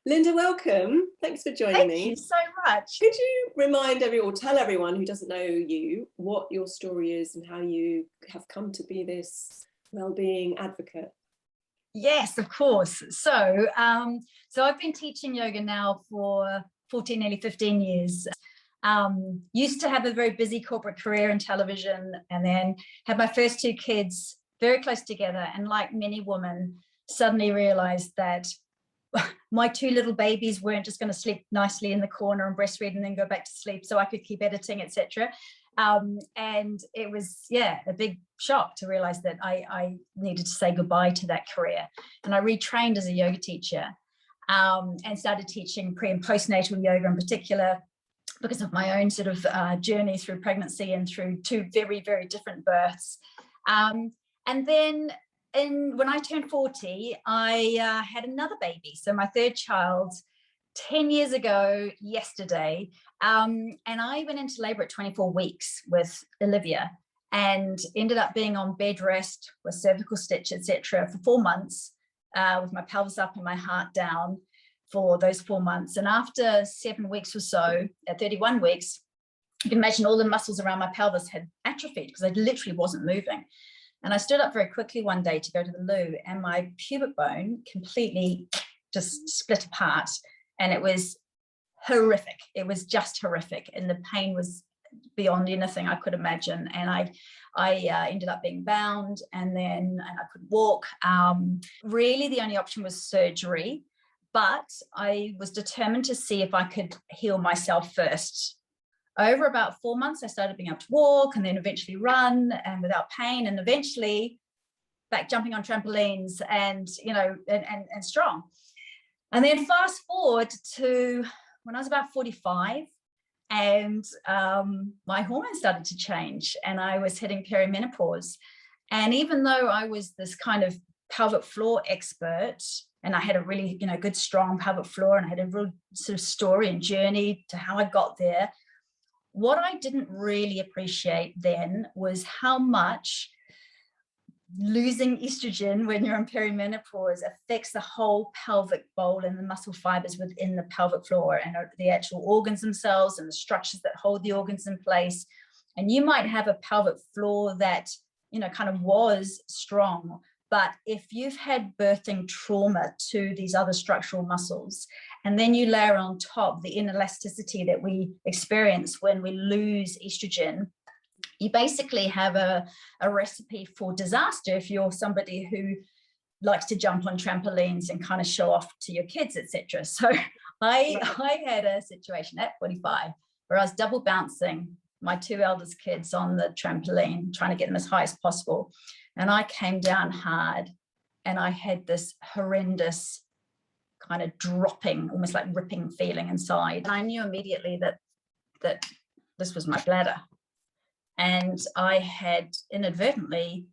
Linda, welcome. Thanks for joining me. Thank you so much. Could you remind everyone, or tell everyone who doesn't know you, what your story is and how you have come to be this well-being advocate? Yes, of course. So I've been teaching yoga now for 14, nearly 15 years. Used to have a very busy corporate career in television, and then had my first two kids very close together. And like many women, suddenly realized that my two little babies weren't just going to sleep nicely in the corner and breastfeed and then go back to sleep so I could keep editing, etc. And it was, a big shock to realize that I needed to say goodbye to that career. And I retrained as a yoga teacher and started teaching pre and postnatal yoga in particular, because of my own sort of journey through pregnancy and through two very, very different births. And then when I turned 40, I had another baby. So my third child, 10 years ago yesterday, and I went into labor at 24 weeks with Olivia and ended up being on bed rest with cervical stitch, etc., for 4 months, with my pelvis up and my heart down for those 4 months. And after 7 weeks or so, at 31 weeks, you can imagine all the muscles around my pelvis had atrophied because I literally wasn't moving. And I stood up very quickly one day to go to the loo, and my pubic bone completely just split apart. And it was horrific. It was just horrific. And the pain was beyond anything I could imagine. And I ended up being bound, and I couldn't walk. Really, the only option was surgery. But I was determined to see if I could heal myself first. Over about 4 months, I started being able to walk and then eventually run and without pain, and eventually back jumping on trampolines and strong. And then fast forward to when I was about 45, and my hormones started to change, and I was hitting perimenopause. And even though I was this kind of pelvic floor expert, and I had a really good strong pelvic floor, and I had a real sort of story and journey to how I got there, what I didn't really appreciate then was how much losing estrogen when you're in perimenopause affects the whole pelvic bowl and the muscle fibers within the pelvic floor and the actual organs themselves and the structures that hold the organs in place. And you might have a pelvic floor that kind of was strong, but if you've had birthing trauma to these other structural muscles, and then you layer on top the inelasticity that we experience when we lose estrogen, you basically have a recipe for disaster if you're somebody who likes to jump on trampolines and kind of show off to your kids, etc. So I had a situation at 45 where I was double bouncing my two eldest kids on the trampoline, trying to get them as high as possible. And I came down hard, and I had this horrendous kind of dropping, almost like ripping feeling inside. And I knew immediately that this was my bladder. And I had inadvertently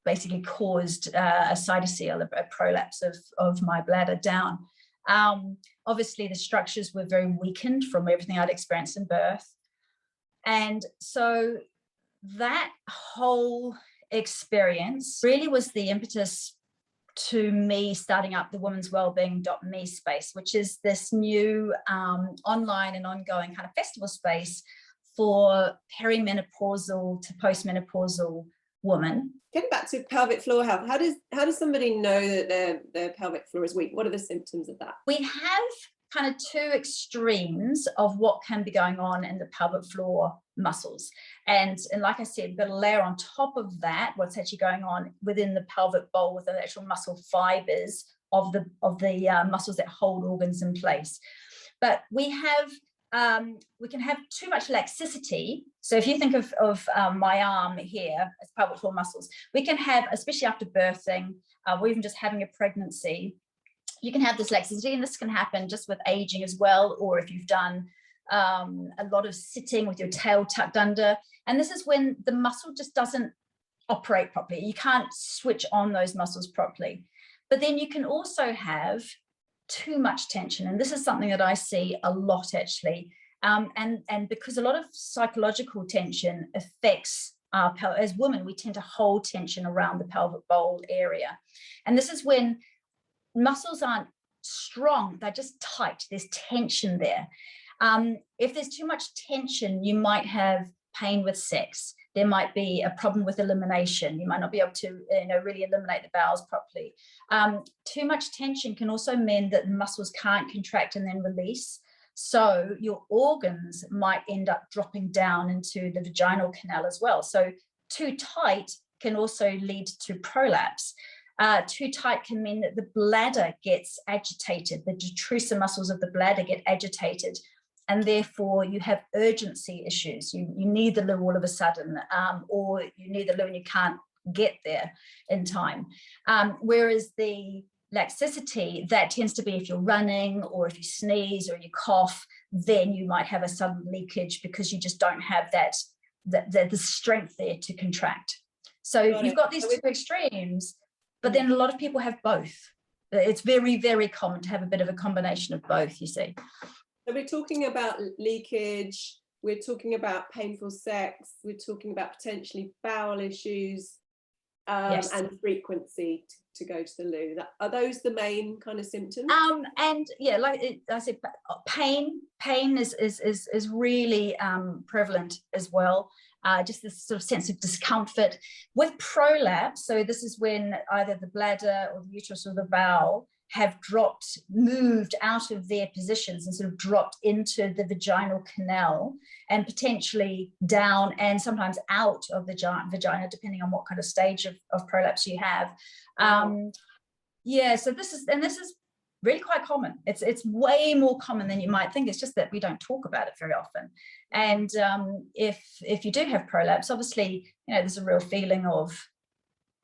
basically caused a cytocele, a prolapse of my bladder down. Obviously, the structures were very weakened from everything I'd experienced in birth. And so that whole experience really was the impetus to me starting up the Women's Wellbeing.me space, which is this new online and ongoing kind of festival space for perimenopausal to postmenopausal women. Getting back to pelvic floor health, how does somebody know that their pelvic floor is weak? What are the symptoms of that? We have kind of two extremes of what can be going on in the pelvic floor muscles. And like I said, we've got a layer on top of that, what's actually going on within the pelvic bowl with the actual muscle fibers of the muscles that hold organs in place. But we can have too much laxicity. So if you think of my arm here as pelvic floor muscles, we can have, especially after birthing, or even just having a pregnancy, you can have this laxity, and this can happen just with aging as well, or if you've done a lot of sitting with your tail tucked under. And this is when the muscle just doesn't operate properly. You can't switch on those muscles properly. But then you can also have too much tension. And this is something that I see a lot, actually. And because a lot of psychological tension affects as women, we tend to hold tension around the pelvic bowl area. And this is when muscles aren't strong, they're just tight. There's tension there. If there's too much tension, you might have pain with sex. There might be a problem with elimination. You might not be able to, really eliminate the bowels properly. Too much tension can also mean that muscles can't contract and then release. So your organs might end up dropping down into the vaginal canal as well. So too tight can also lead to prolapse. Too tight can mean that the bladder gets agitated. The detrusor muscles of the bladder get agitated, and therefore you have urgency issues. You need the loo all of a sudden, or you need the loo and you can't get there in time. Whereas the laxicity, that tends to be if you're running or if you sneeze or you cough, then you might have a sudden leakage because you just don't have the strength there to contract. So you've got these two extremes, but then a lot of people have both. It's very, very common to have a bit of a combination of both, you see. So we're talking about leakage, we're talking about painful sex, we're talking about potentially bowel issues, yes. and frequency to go to the loo. Are those the main kind of symptoms? And yeah, like I said, pain is really prevalent as well. Just this sort of sense of discomfort with prolapse. So this is when either the bladder or the uterus or the bowel have moved out of their positions and sort of dropped into the vaginal canal and potentially down and sometimes out of the vagina, depending on what kind of stage of prolapse you have. Yeah, so this is really quite common. It's way more common than you might think. It's just that we don't talk about it very often. And if you do have prolapse, obviously, there's a real feeling of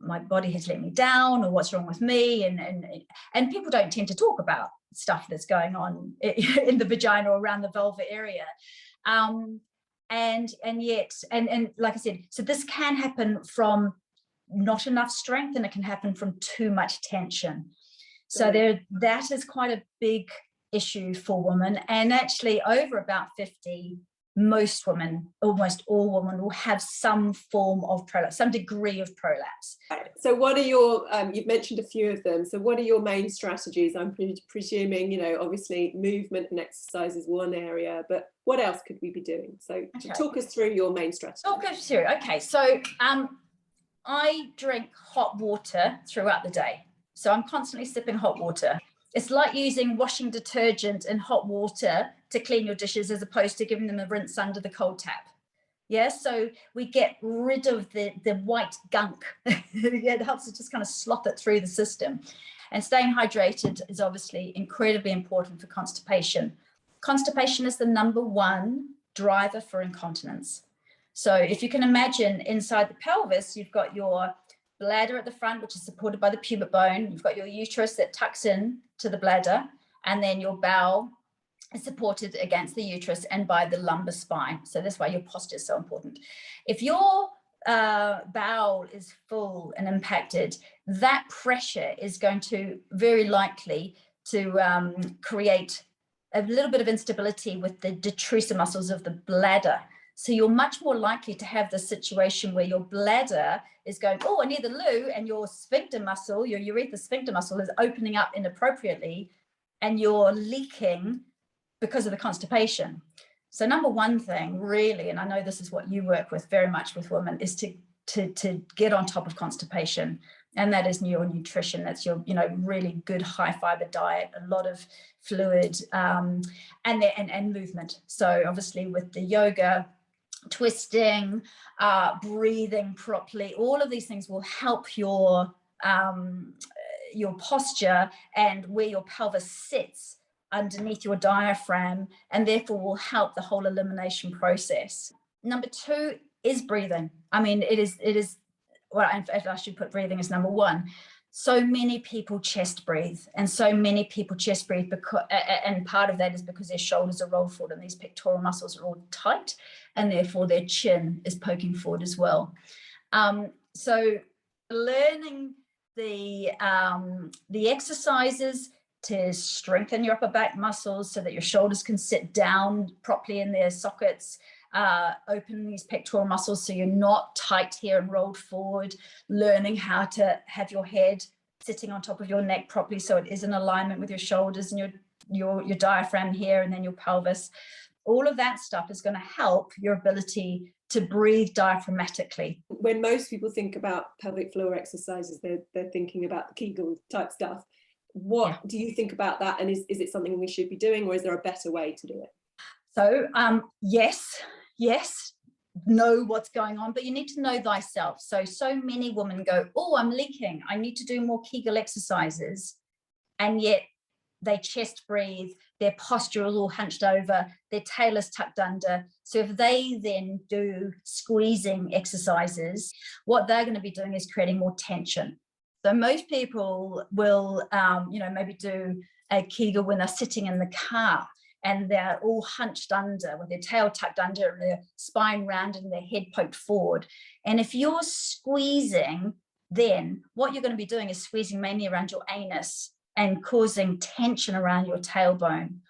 my body has let me down, or what's wrong with me, and people don't tend to talk about stuff that's going on in the vagina or around the vulva area, and yet like I said, so this can happen from not enough strength, and it can happen from too much tension. So that is quite a big issue for women, and actually over about 50, most women, almost all women, will have some form of prolapse, some degree of prolapse. So what are your, you've mentioned a few of them, so what are your main strategies? I'm presuming, obviously movement and exercise is one area, but what else could we be doing? So talk us through your main strategy. Okay, so I drink hot water throughout the day. So I'm constantly sipping hot water. It's like using washing detergent and hot water to clean your dishes as opposed to giving them a rinse under the cold tap. Yeah, so we get rid of the white gunk. It helps to just kind of slop it through the system. And staying hydrated is obviously incredibly important for constipation. Constipation is the #1 driver for incontinence. So if you can imagine, inside the pelvis, you've got your bladder at the front, which is supported by the pubic bone. You've got your uterus that tucks in to the bladder, and then your bowel is supported against the uterus and by the lumbar spine. So that's why your posture is so important. If your bowel is full and impacted, that pressure is going to very likely to create a little bit of instability with the detrusor muscles of the bladder. So you're much more likely to have the situation where your bladder is going, oh, I need the loo, and your sphincter muscle, your urethral sphincter muscle, is opening up inappropriately, and you're leaking because of the constipation. So #1 thing, really, and I know this is what you work with very much with women, is to get on top of constipation, and that is your nutrition. That's your really good high fiber diet, a lot of fluid, and movement. So obviously with the yoga, twisting, breathing properly, all of these things will help your posture and where your pelvis sits underneath your diaphragm, and therefore will help the whole elimination process. #2 is breathing. I mean, it is well, in fact, I should put breathing as #1. So many people chest breathe, and so many people chest breathe because, and part of that is because their shoulders are rolled forward and these pectoral muscles are all tight, and therefore their chin is poking forward as well. So learning the exercises to strengthen your upper back muscles so that your shoulders can sit down properly in their sockets, open these pectoral muscles so you're not tight here and rolled forward, learning how to have your head sitting on top of your neck properly so it is in alignment with your shoulders and your diaphragm here, and then your pelvis. All of that stuff is going to help your ability to breathe diaphragmatically. When most people think about pelvic floor exercises, they're thinking about the Kegel type stuff. What do you think about that? And is it something we should be doing, or is there a better way to do it? So yes, know what's going on, but you need to know thyself. So many women go, oh, I'm leaking, I need to do more Kegel exercises, and yet they chest breathe, their posture is all hunched over, their tail is tucked under. So if they then do squeezing exercises, what they're going to be doing is creating more tension. So most people will maybe do a Kegel when they're sitting in the car and they're all hunched under with their tail tucked under and their spine rounded and their head poked forward. And if you're squeezing, then what you're going to be doing is squeezing mainly around your anus and causing tension around your tailbone.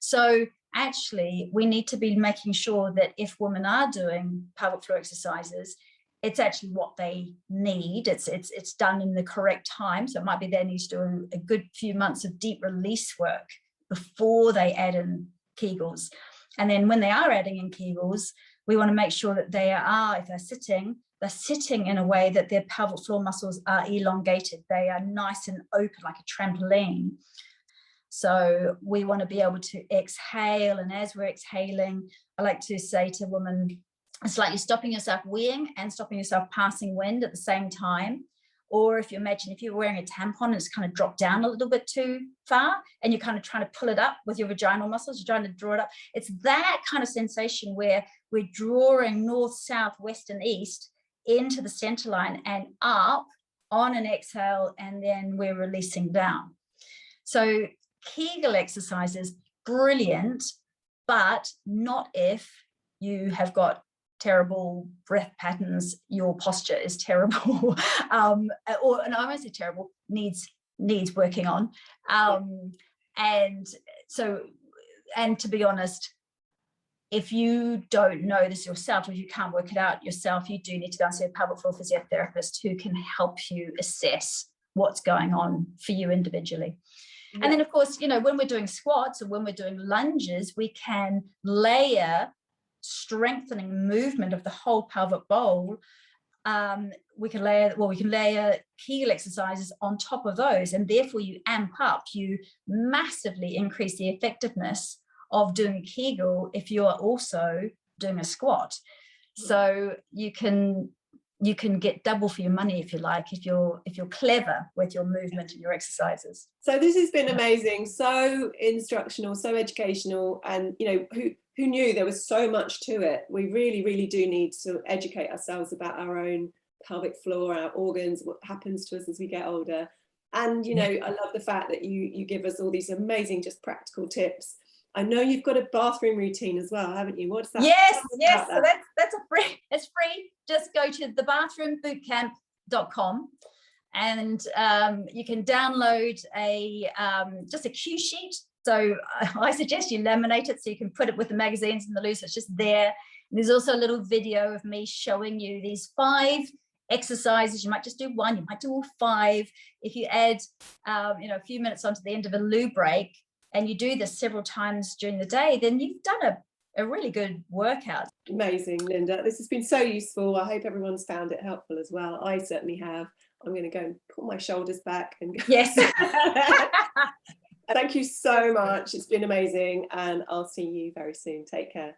So actually, we need to be making sure that if women are doing pelvic floor exercises, it's actually what they need. It's done in the correct time. So it might be they need to do a good few months of deep release work before they add in Kegels. And then when they are adding in Kegels, we want to make sure that they are, if they're sitting in a way that their pelvic floor muscles are elongated. They are nice and open like a trampoline. So we want to be able to exhale. And as we're exhaling, I like to say to women, it's like you're stopping yourself weeing and stopping yourself passing wind at the same time. Or if you imagine if you're wearing a tampon and it's kind of dropped down a little bit too far and you're kind of trying to pull it up with your vaginal muscles, you're trying to draw it up. It's that kind of sensation where we're drawing north, south, west, and east into the center line and up on an exhale, and then we're releasing down. So Kegel exercises, brilliant, but not if you have got terrible breath patterns, your posture is terrible, and I won't say terrible, needs working on. And to be honest, if you don't know this yourself, if you can't work it out yourself, you do need to go and see a pelvic floor physiotherapist who can help you assess what's going on for you individually. Yeah. And then, of course, when we're doing squats or when we're doing lunges, we can layer strengthening movement of the whole pelvic bowl. We can layer Kegel exercises on top of those, and therefore you amp up, you massively increase the effectiveness of doing a Kegel if you are also doing a squat. So you can get double for your money, if you like, if you're clever with your movement and your exercises. So this has been amazing, so instructional, so educational, and who knew there was so much to it. We really, really do need to educate ourselves about our own pelvic floor, our organs, what happens to us as we get older. And I love the fact that you give us all these amazing, just practical tips. I know you've got a bathroom routine as well, haven't you? What's that? Yes. So that's free. It's free. Just go to thebathroombootcamp.com and you can download just a cue sheet. So I suggest you laminate it so you can put it with the magazines and the loose. It's just there. And there's also a little video of me showing you these 5 exercises. You might just do 1, you might do all 5. If you add a few minutes onto the end of a loo break, and you do this several times during the day, then you've done a really good workout. Amazing, Linda. This has been so useful. I hope everyone's found it helpful as well. I certainly have. I'm going to go and pull my shoulders back and go. Yes. Thank you so much. It's been amazing, and I'll see you very soon. Take care.